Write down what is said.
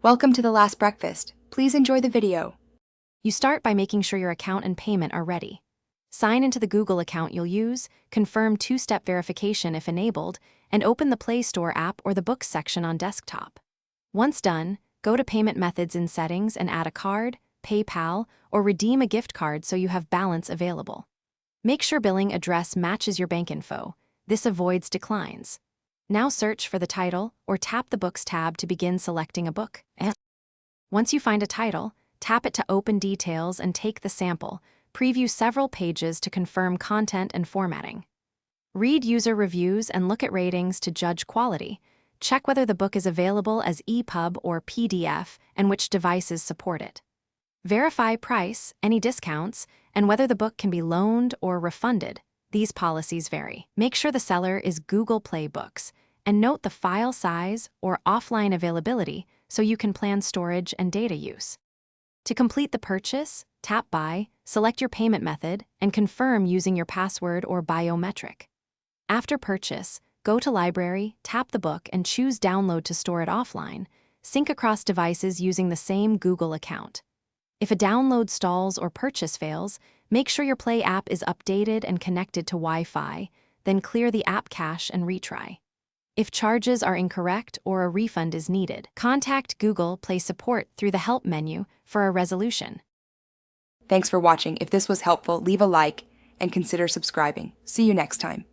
Welcome to The Last Breakfast. Please enjoy the video. You start by making sure your account and payment are ready. Sign into the Google account you'll use, confirm two-step verification if enabled, and open the Play Store app or the Books section on desktop. Once done, go to Payment Methods in Settings and add a card, PayPal, or redeem a gift card so you have balance available. Make sure billing address matches your bank info. This avoids declines. Now search for the title or tap the Books tab to begin selecting a book. Once you find a title, tap it to open details and take the sample. Preview several pages to confirm content and formatting. Read user reviews and look at ratings to judge quality. Check whether the book is available as EPUB or PDF and which devices support it. Verify price, any discounts, and whether the book can be loaned or refunded. These policies vary. Make sure the seller is Google Play Books, and note the file size or offline availability so you can plan storage and data use. To complete the purchase, tap Buy, select your payment method, and confirm using your password or biometric. After purchase, go to Library, tap the book, and choose Download to store it offline. Sync across devices using the same Google account. If a download stalls or purchase fails, make sure your Play app is updated and connected to Wi-Fi, then clear the app cache and retry. If charges are incorrect or a refund is needed, contact Google Play support through the Help menu for a resolution. Thanks for watching. If this was helpful, leave a like and consider subscribing. See you next time.